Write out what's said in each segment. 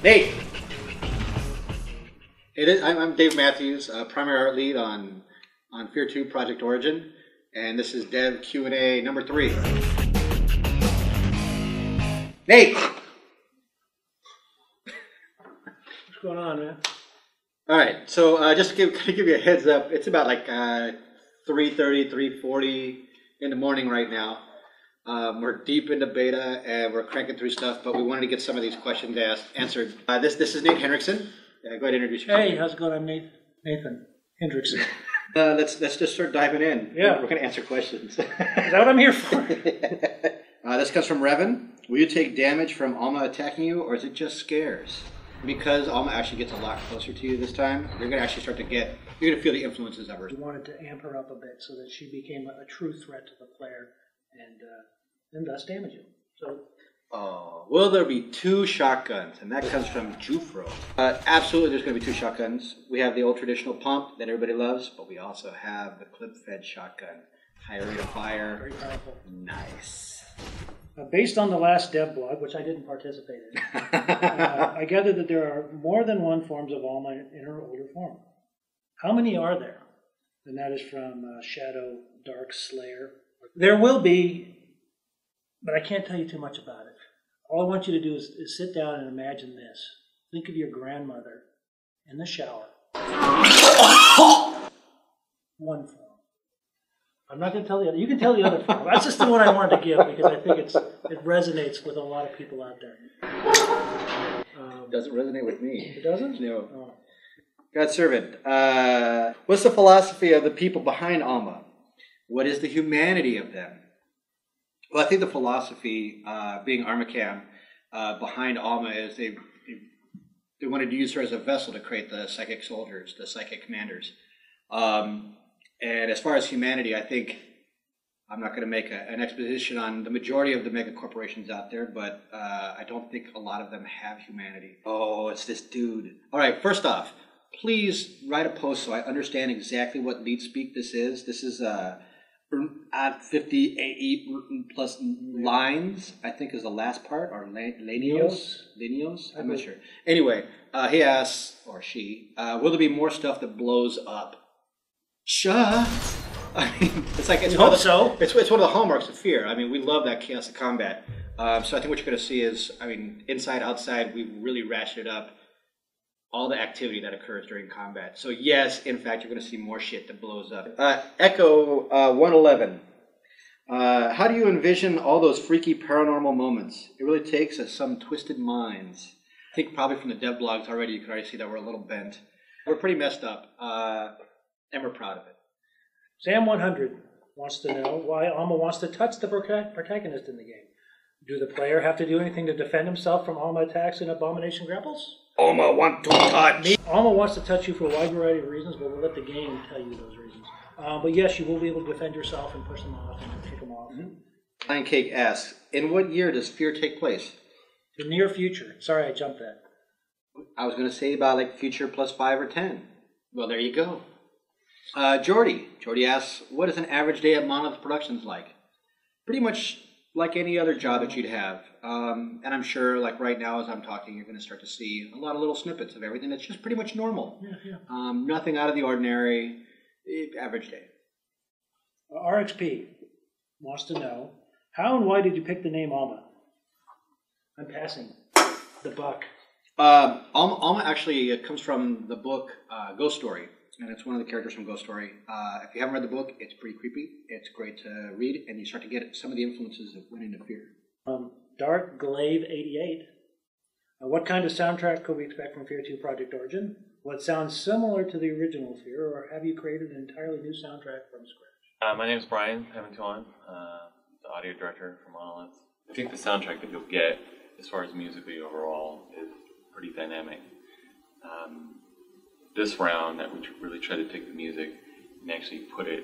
Nate! I'm Dave Matthews, primary art lead on F.E.A.R 2 Project Origin, and this is Dev Q&A number 3. Nate! What's going on, man? All right, so just to give you a heads up, it's about like 3:30, 3:40 in the morning right now. We're deep into beta and we're cranking through stuff, but we wanted to get some of these questions answered. This is Nate Hendrickson. Go ahead and introduce yourself. Hey, how's it going? I'm Nathan Hendrickson. Let's just start diving in. Yeah. We're going to answer questions. Is that what I'm here for? This comes from Revan. Will you take damage from Alma attacking you, or is it just scares? Because Alma actually gets a lot closer to you this time, you're going to actually start to you're going to feel the influences of her. We wanted to amp her up a bit so that she became a true threat to the player and thus damage you. So. Oh, will there be 2 shotguns? And that comes from Jufro. Absolutely, there's going to be 2 shotguns. We have the old traditional pump that everybody loves, but we also have the clip-fed shotgun. Higher rate of fire. Very powerful. Nice. Based on the last dev blog, which I didn't participate in, I gather that there are more than one forms of Alma in her older form. How many are there? And that is from Shadow Dark Slayer. There will be, but I can't tell you too much about it. All I want you to do is sit down and imagine this. Think of your grandmother in the shower. One form. I'm not going to tell the other. You can tell the other form. That's just the one I wanted to give because I think it resonates with a lot of people out there. It doesn't resonate with me. It doesn't? No. Oh. God's servant. What's the philosophy of the people behind Alma? What is the humanity of them? Well, I think the philosophy, being Armacham, behind Alma is they wanted to use her as a vessel to create the psychic soldiers, the psychic commanders. And as far as humanity, I think I'm not going to make an exposition on the majority of the mega corporations out there, but I don't think a lot of them have humanity. Oh, it's this dude. All right, first off, please write a post so I understand exactly what lead speak this is. This is at 50 AE plus lines, I think is the last part, or lineos? I'm not sure. Anyway, he asks, or she, will there be more stuff that blows up? Sure. I mean, it's like it's one of the hallmarks of F.E.A.R. I mean, we love that chaos of combat. So I think what you're going to see is, I mean, inside, outside, we've really ratcheted up all the activity that occurs during combat. So yes, in fact, you're going to see more shit that blows up. Echo 111. How do you envision all those freaky paranormal moments? It really takes some twisted minds. I think probably from the dev blogs already, you can already see that we're a little bent. We're pretty messed up. And we're proud of it. Sam100 wants to know why Alma wants to touch the protagonist in the game. Do the player have to do anything to defend himself from Alma attacks and abomination grapples? Alma want to touch. Alma wants to touch you for a wide variety of reasons, but we'll let the game tell you those reasons. But yes, you will be able to defend yourself and push them off and kick them off. Lion Cake asks, in what year does F.E.A.R take place? The near future. Sorry, I jumped that. I was going to say about like future plus 5 or 10. Well, there you go. Jordy asks, what is an average day at Monolith Productions like? Pretty much like any other job that you'd have. And I'm sure, like right now as I'm talking, you're going to start to see a lot of little snippets of everything that's just pretty much normal. Yeah. Nothing out of the ordinary, average day. RXP wants to know, how and why did you pick the name Alma? I'm passing the buck. Alma actually comes from the book Ghost Story. And it's one of the characters from Ghost Story. If you haven't read the book, it's pretty creepy. It's great to read, and you start to get some of the influences that went into F.E.A.R. Dark Glaive 88. What kind of soundtrack could we expect from F.E.A.R 2 Project Origin? What sounds similar to the original F.E.A.R, or have you created an entirely new soundtrack from scratch? My name is Brian Paxman, the audio director for Monolith. I think the soundtrack that you'll get, as far as musically overall, is pretty dynamic. This round, that we really try to take the music and actually put it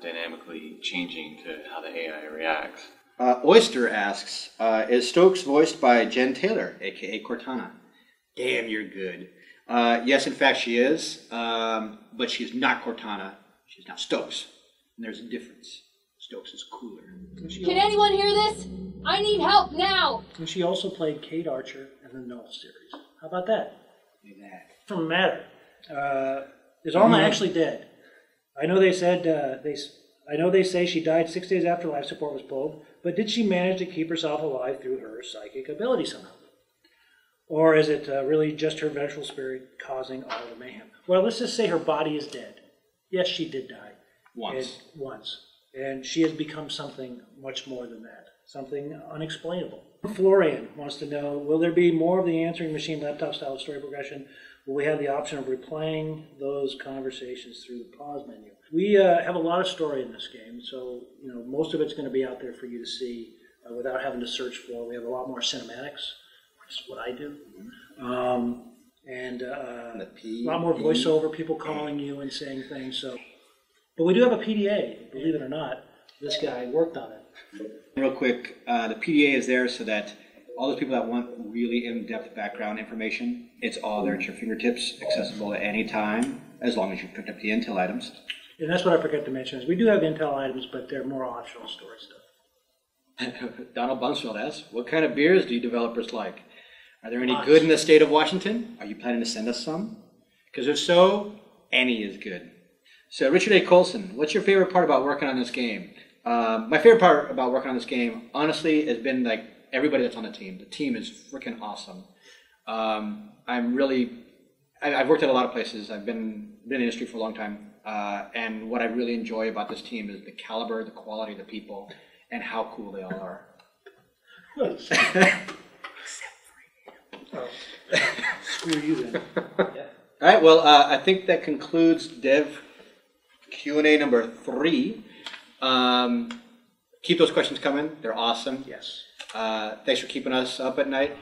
dynamically changing to how the AI reacts. Oyster asks, is Stokes voiced by Jen Taylor, a.k.a. Cortana? Damn, you're good. Yes, in fact, she is, but she's not Cortana. She's not Stokes. And there's a difference. Stokes is cooler. Can anyone hear this? I need help now! And she also played Kate Archer in the Null series. How about that? Look at that. Doesn't matter. Is Alma actually dead? I know they said I know they say she died 6 days after life support was pulled, but did she manage to keep herself alive through her psychic ability somehow? Or is it really just her vengeful spirit causing all the mayhem? Well, let's just say her body is dead. Yes, she did die. Once. And she has become something much more than that. Something unexplainable. Florian wants to know, will there be more of the answering machine laptop style story progression? Will we have the option of replaying those conversations through the pause menu? We have a lot of story in this game, so most of it's going to be out there for you to see without having to search for. We have a lot more cinematics, which is what I do. And a lot more voiceover, people calling you and saying things. So, but we do have a PDA, believe it or not. This guy worked on it. Real quick, the PDA is there so that all those people that want really in-depth background information, it's all there at your fingertips, accessible at any time, as long as you picked up the Intel items. And that's what I forgot to mention, is we do have Intel items, but they're more optional story stuff. Donald Bunsfeld asks, what kind of beers do you developers like? Are there any good in the state of Washington? Are you planning to send us some? Because if so, any is good. So Richard A. Colson, what's your favorite part about working on this game? My favorite part about working on this game, honestly, has been like everybody that's on the team. The team is freaking awesome. I've worked at a lot of places. I've been in the industry for a long time. And what I really enjoy about this team is the caliber, the quality of the people, and how cool they all are. Except for you. Screw you then. Yeah. All right, well, I think that concludes Dev Q&A number 3. Keep those questions coming. They're awesome. Yes. Thanks for keeping us up at night.